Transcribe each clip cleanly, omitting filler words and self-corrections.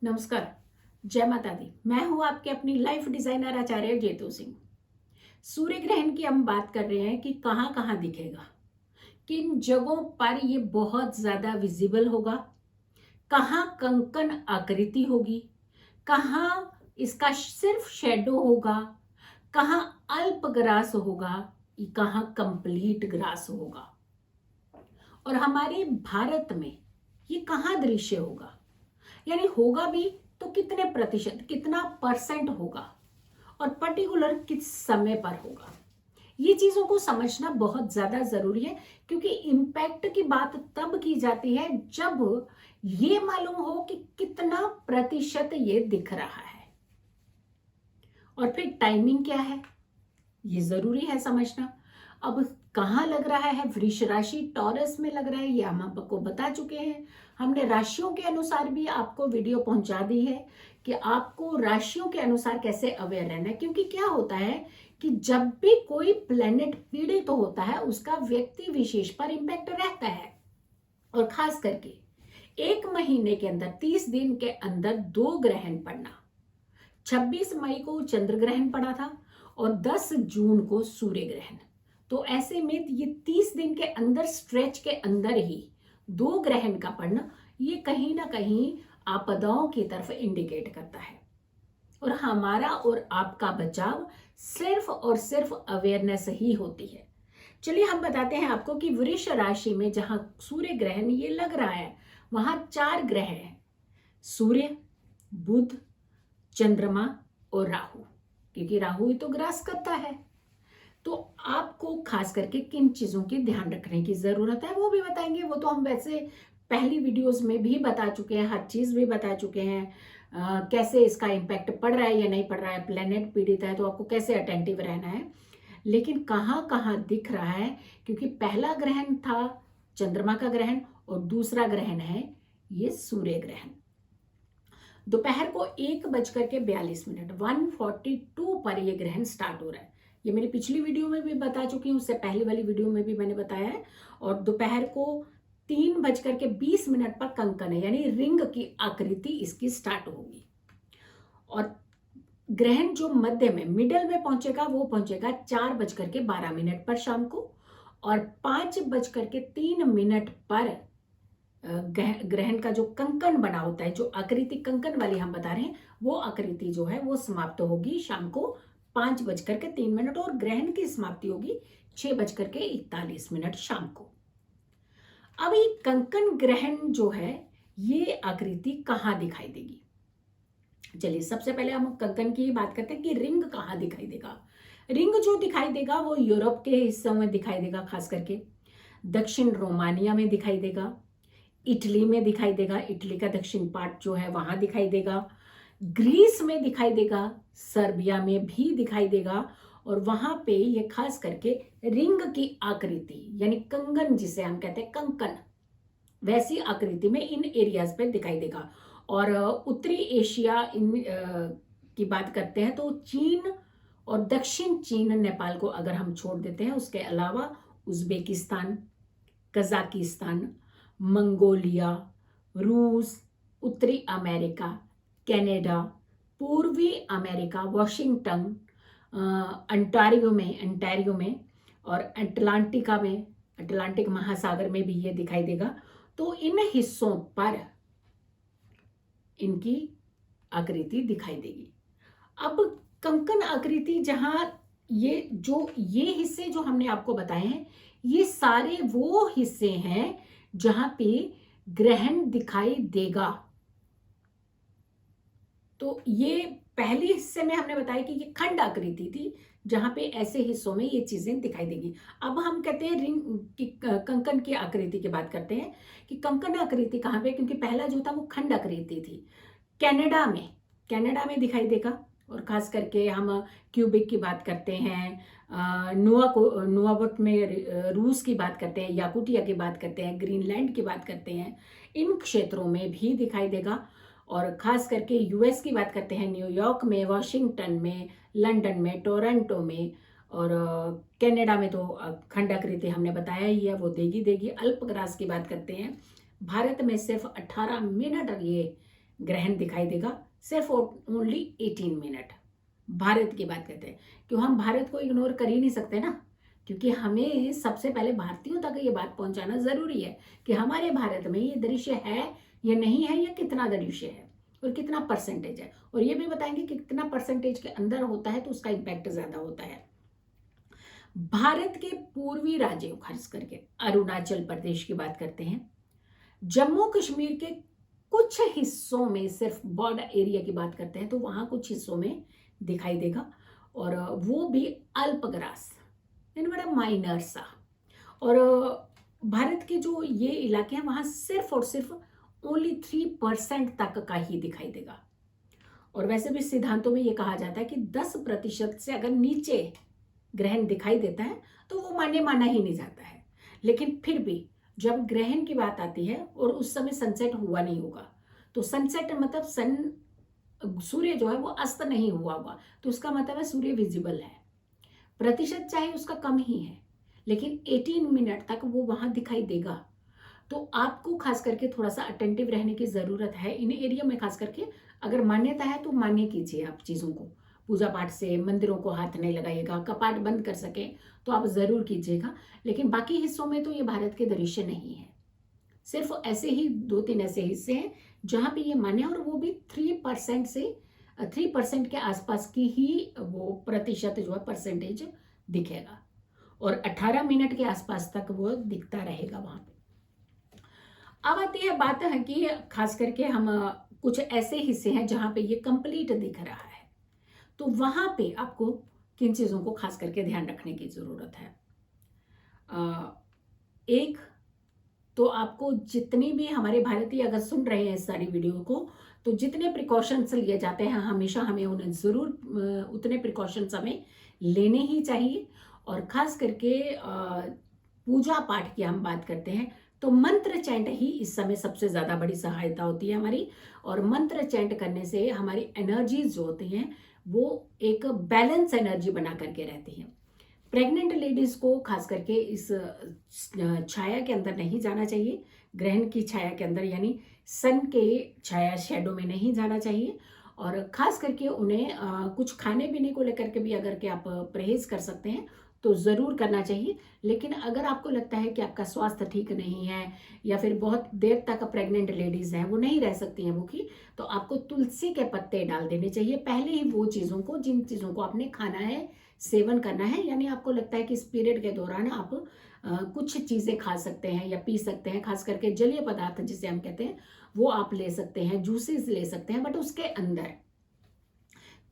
नमस्कार। जय माता दी। मैं हूं आपके अपनी लाइफ डिजाइनर आचार्य जेतू सिंह। सूर्य ग्रहण की हम बात कर रहे हैं कि कहां कहां दिखेगा, किन जगहों पर ये बहुत ज्यादा विजिबल होगा, कहां कंकण आकृति होगी, कहां इसका सिर्फ शेडो होगा, कहां अल्प ग्रास होगा, कहां कंप्लीट ग्रास होगा, और हमारे भारत में ये कहां दृश्य होगा, यानी होगा भी तो कितने प्रतिशत, कितना परसेंट होगा, और पर्टिकुलर किस समय पर होगा। ये चीजों को समझना बहुत ज्यादा जरूरी है, क्योंकि इम्पैक्ट की बात तब की जाती है जब ये मालूम हो कि कितना प्रतिशत ये दिख रहा है, और फिर टाइमिंग क्या है, ये जरूरी है समझना। अब कहाँ लग रहा है, वृष राशि टॉरस में लग रहा है, ये हम आपको बता चुके हैं। हमने राशियों के अनुसार भी आपको वीडियो पहुंचा दी है कि आपको राशियों के अनुसार कैसे अवेयर रहना है, क्योंकि क्या होता है कि जब भी कोई प्लेनेट पीड़ित तो होता है उसका व्यक्ति विशेष पर इंपैक्ट रहता है। और खास करके एक महीने के अंदर 30 दिन के अंदर 2 ग्रहण पड़ना, 26 मई को चंद्र ग्रहण पड़ा था और 10 जून को सूर्य ग्रहण। तो ऐसे में ये 30 दिन के अंदर स्ट्रेच के अंदर ही 2 ग्रहण का पड़ना, ये कहीं ना कहीं आपदाओं की तरफ इंडिकेट करता है। और हमारा और आपका बचाव सिर्फ और सिर्फ अवेयरनेस ही होती है। चलिए हम बताते हैं आपको कि वृष राशि में जहां सूर्य ग्रहण ये लग रहा है वहां 4 ग्रह हैं, सूर्य, बुध, चंद्रमा और राहु, क्योंकि राहु ही तो ग्रास करता है। तो आपको खास करके किन चीजों की ध्यान रखने की जरूरत है वो भी बताएंगे। वो तो हम वैसे पहली वीडियोस में भी बता चुके हैं, हर चीज भी बता चुके हैं। कैसे इसका इम्पैक्ट पड़ रहा है या नहीं पड़ रहा है, प्लेनेट पीड़ित है तो आपको कैसे अटेंटिव रहना है, लेकिन कहाँ कहाँ दिख रहा है, क्योंकि पहला ग्रहण था चंद्रमा का ग्रहण और दूसरा ग्रहण है ये सूर्य ग्रहण। दोपहर को 1:42 1:42 पर यह ग्रहण स्टार्ट हो रहा है। ये मेरी पिछली वीडियो में भी बता चुकी हूँ, उससे पहले वाली वीडियो में भी मैंने बताया है। और दोपहर को 3:20 पर कंकण है, यानी रिंग की आकृति इसकी स्टार्ट होगी। और ग्रहण जो मध्य में मिडल में पहुंचेगा वो पहुंचेगा 4:12 पर शाम को, और 5:03 पर ग्रहण का जो कंकण बना होता है, जो आकृति कंकण वाली हम बता रहे हैं, वो आकृति जो है वो समाप्त होगी शाम को 5:03, और ग्रहण की समाप्ति होगी 6:41 शाम को। अब ये कंकण ग्रहण जो है ये आकृति कहाँ दिखाई देगी। चलिए सबसे पहले हम कंकण की बात करते हैं कि रिंग कहाँ दिखाई देगा। रिंग जो दिखाई देगा वो यूरोप के हिस्सों में दिखाई देगा, खास करके दक्षिण रोमानिया में दिखाई देगा, इटली में दिखाई देगा, इटली का दक्षिण पार्ट जो है वहां दिखाई देगा, ग्रीस में दिखाई देगा, सर्बिया में भी दिखाई देगा। और वहां पे ये खास करके रिंग की आकृति, यानी कंगन जिसे हम कहते हैं कंकन, वैसी आकृति में इन एरियाज पे दिखाई देगा। और उत्तरी एशिया की बात करते हैं तो चीन और दक्षिण चीन, नेपाल को अगर हम छोड़ देते हैं, उसके अलावा उज्बेकिस्तान, कजाकिस्तान, मंगोलिया, रूस, उत्तरी अमेरिका, कनाडा, पूर्वी अमेरिका, वॉशिंगटन, अंटारियो में और अटलांटिका में, अटलांटिक महासागर में भी ये दिखाई देगा। तो इन हिस्सों पर इनकी आकृति दिखाई देगी। अब कंकण आकृति जहां ये हिस्से जो हमने आपको बताए हैं, ये सारे वो हिस्से हैं जहां पे ग्रहण दिखाई देगा। तो ये पहले हिस्से में हमने बताया कि ये खंड आकृति थी, जहां पे ऐसे हिस्सों में ये चीजें दिखाई देगी। अब हम कहते हैं रिंग की कंकण की आकृति की बात करते हैं कि कंकण आकृति कहां पे, क्योंकि पहला जो था वो खंड आकृति थी। कनाडा में दिखाई देगा, और खास करके हम क्यूबिक की बात करते हैं, नुआकोट में रूस की बात करते हैं, याकुटिया की बात करते हैं, ग्रीनलैंड की बात करते हैं, इन क्षेत्रों में भी दिखाई देगा। और खास करके यूएस की बात करते हैं, न्यूयॉर्क में, वॉशिंगटन में, लंदन में, टोरंटो में, और कनाडा में तो खंड आकृति हमने बताया ही है, वो देगी। अल्पग्रास की बात करते हैं, भारत में सिर्फ 18 मिनट ये ग्रहण दिखाई देगा, सिर्फ ओनली 18 मिनट। भारत की बात करते हैं, क्यों हम भारत को इग्नोर कर ही नहीं सकते ना, क्योंकि हमें सबसे पहले भारतीयों तक ये बात पहुंचाना जरूरी है कि हमारे भारत में ये दृश्य है या नहीं है, या कितना दृश्य है और कितना परसेंटेज है, और ये भी बताएंगे कि कितना परसेंटेज के अंदर होता है तो उसका इम्पैक्ट ज्यादा होता है। भारत के पूर्वी राज्यों, खास करके अरुणाचल प्रदेश की बात करते हैं, जम्मू कश्मीर के कुछ हिस्सों में, सिर्फ बॉर्डर एरिया की बात करते हैं तो वहां कुछ हिस्सों में दिखाई देगा, और वो भी अल्पग्रास, यानी बड़ा माइनर सा। और भारत के जो ये इलाके हैं वहां सिर्फ और सिर्फ ओनली 3% तक का ही दिखाई देगा। और वैसे भी सिद्धांतों में ये कहा जाता है कि 10% से अगर नीचे ग्रहण दिखाई देता है तो वो माना ही नहीं जाता है। लेकिन फिर भी जब ग्रहण की बात आती है और उस समय सनसेट हुआ नहीं होगा, तो सनसेट मतलब सूर्य जो है वो अस्त नहीं हुआ होगा, तो उसका मतलब है सूर्य विजिबल है। प्रतिशत चाहे उसका कम ही है, लेकिन 18 मिनट तक वो वहां दिखाई देगा। तो आपको खास करके थोड़ा सा अटेंटिव रहने की जरूरत है इन एरिया में। खास करके अगर मान्यता है तो मान्य कीजिए आप चीजों को, पूजा पाठ से मंदिरों को हाथ नहीं लगाइएगा, कपाट बंद कर सके तो आप जरूर कीजिएगा। लेकिन बाकी हिस्सों में तो ये भारत के दृश्य नहीं है, सिर्फ ऐसे ही 2-3 ऐसे हिस्से हैं जहां पे ये मान्य है, और वो भी 3% से 3% के आसपास की ही वो प्रतिशत जो है परसेंटेज दिखेगा, और 18 मिनट के आसपास तक वो दिखता रहेगा वहां पे। अब आती है बात है कि खास करके हम कुछ ऐसे हिस्से हैं जहां पे ये कंप्लीट दिख रहा है, तो वहां पे आपको किन चीजों को खास करके ध्यान रखने की जरूरत है। एक तो आपको जितनी भी हमारे भारतीय अगर सुन रहे हैं इस सारी वीडियो को, तो जितने प्रिकॉशंस लिए जाते हैं हमेशा हमें उन्हें जरूर उतने प्रिकॉशंस हमें लेने ही चाहिए। और खास करके पूजा पाठ की हम बात करते हैं तो मंत्र चैंट ही इस समय सबसे ज्यादा बड़ी सहायता होती है हमारी। और मंत्र चैंट करने से हमारी एनर्जीज जो होती हैं वो एक बैलेंस एनर्जी बना करके रहती है। प्रेग्नेंट लेडीज को खास करके इस छाया के अंदर नहीं जाना चाहिए, ग्रहण की छाया के अंदर, यानी सन के छाया शेडो में नहीं जाना चाहिए। और खास करके उन्हें कुछ खाने पीने को लेकर के भी अगर के आप परहेज कर सकते हैं तो ज़रूर करना चाहिए। लेकिन अगर आपको लगता है कि आपका स्वास्थ्य ठीक नहीं है, या फिर बहुत देर तक प्रेग्नेंट लेडीज हैं वो नहीं रह सकती हैं भूखी, तो आपको तुलसी के पत्ते डाल देने चाहिए पहले ही वो चीज़ों को, जिन चीज़ों को आपने खाना है, सेवन करना है। यानी आपको लगता है कि इस पीरियड के दौरान आप कुछ चीज़ें खा सकते हैं या पी सकते हैं, खास करके जलीय पदार्थ जिसे हम कहते हैं वो आप ले सकते हैं, जूसेस ले सकते हैं, बट उसके अंदर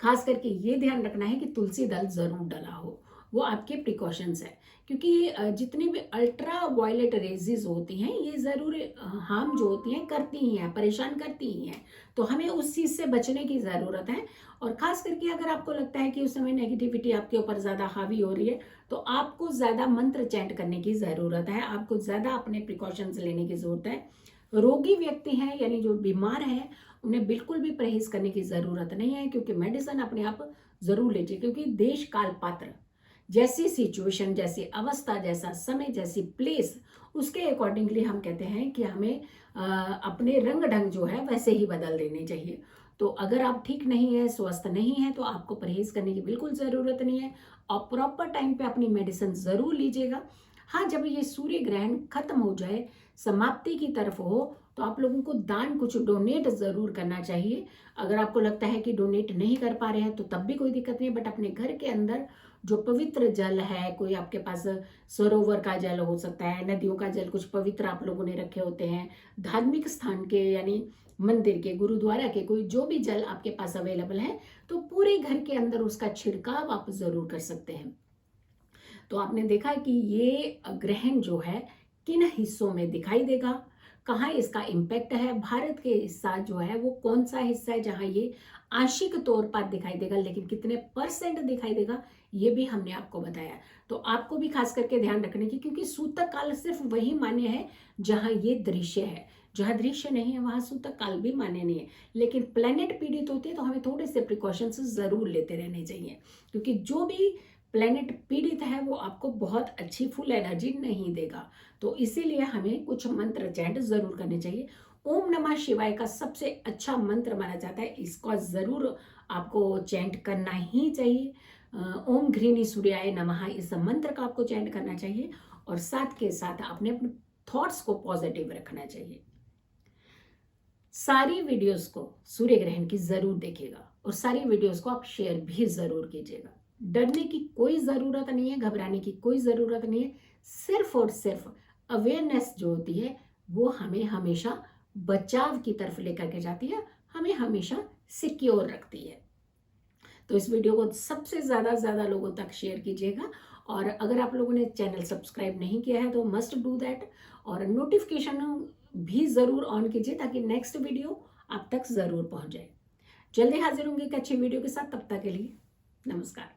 खास करके ये ध्यान रखना है कि तुलसी दल जरूर डला हो। वो आपके प्रिकॉशंस है, क्योंकि जितनी भी अल्ट्रा वायलेट रेजेस होती हैं ये ज़रूर हार्म जो होती हैं करती ही हैं, परेशान करती ही हैं, तो हमें उस चीज़ से बचने की ज़रूरत है। और ख़ास करके अगर आपको लगता है कि उस समय नेगेटिविटी आपके ऊपर ज़्यादा हावी हो रही है तो आपको ज़्यादा मंत्र चैंट करने की ज़रूरत है, आपको ज़्यादा अपने प्रिकॉशंस लेने की ज़रूरत है। रोगी व्यक्ति हैं यानी जो बीमार हैं उन्हें बिल्कुल भी परहेज करने की ज़रूरत नहीं है, क्योंकि मेडिसिन अपने आप ज़रूर लीजिए, क्योंकि देश काल पात्र जैसी सिचुएशन, जैसी अवस्था, जैसा समय, जैसी प्लेस, उसके अकॉर्डिंगली हम कहते हैं कि हमें अपने रंग ढंग जो है वैसे ही बदल देने चाहिए। तो अगर आप ठीक नहीं है, स्वस्थ नहीं है, तो आपको परहेज करने की बिल्कुल ज़रूरत नहीं है, और प्रॉपर टाइम पे अपनी मेडिसिन ज़रूर लीजिएगा। हाँ, जब ये सूर्य ग्रहण खत्म हो जाए, समाप्ति की तरफ हो, तो आप लोगों को दान कुछ डोनेट ज़रूर करना चाहिए। अगर आपको लगता है कि डोनेट नहीं कर पा रहे हैं तो तब भी कोई दिक्कत नहीं है, बट अपने घर के अंदर जो पवित्र जल है, कोई आपके पास सरोवर का जल हो सकता है, नदियों का जल कुछ पवित्र आप लोगों ने रखे होते हैं, धार्मिक स्थान के यानी मंदिर के, गुरुद्वारा के, कोई जो भी जल आपके पास अवेलेबल है, तो पूरे घर के अंदर उसका छिड़काव आप जरूर कर सकते हैं। तो आपने देखा कि ये ग्रहण जो है किन हिस्सों में दिखाई देगा, कहाँ इसका इम्पैक्ट है, भारत के हिस्सा जो है वो कौन सा हिस्सा है जहाँ ये आंशिक तौर पर दिखाई देगा, लेकिन कितने परसेंट दिखाई देगा ये भी हमने आपको बताया। तो आपको भी खास करके ध्यान रखने की, क्योंकि सूतक काल सिर्फ वही मान्य है जहाँ ये दृश्य है, जहाँ दृश्य नहीं है वहां सूतक काल भी मान्य नहीं है। लेकिन प्लेनेट पीड़ित होते हैं तो हमें थोड़े से प्रिकॉशंस जरूर लेते रहने चाहिए, क्योंकि जो भी प्लेनेट पीड़ित है वो आपको बहुत अच्छी फुल एनर्जी नहीं देगा। तो इसीलिए हमें कुछ मंत्र चैंट जरूर करने चाहिए। ओम नमः शिवाय का सबसे अच्छा मंत्र माना जाता है, इसको ज़रूर आपको चैंट करना ही चाहिए। ओम घृणी सूर्याय नमः इस मंत्र का आपको चैंट करना चाहिए और साथ के साथ अपने अपने थॉट्स को पॉजिटिव रखना चाहिए। सारी वीडियोस को सूर्य ग्रहण की जरूर देखिएगा और सारी वीडियोस को आप शेयर भी जरूर कीजिएगा। डरने की कोई ज़रूरत नहीं है, घबराने की कोई ज़रूरत नहीं है। सिर्फ और सिर्फ अवेयरनेस जो होती है वो हमें हमेशा बचाव की तरफ लेकर के जाती है, हमें हमेशा सिक्योर रखती है। तो इस वीडियो को सबसे ज़्यादा लोगों तक शेयर कीजिएगा और अगर आप लोगों ने चैनल सब्सक्राइब नहीं किया है तो मस्ट डू दैट और नोटिफिकेशन भी ज़रूर ऑन कीजिए ताकि नेक्स्ट वीडियो आप तक ज़रूर पहुंच जाए। जल्दी हाजिर होंगे एक अच्छी वीडियो के साथ, तब तक के लिए नमस्कार।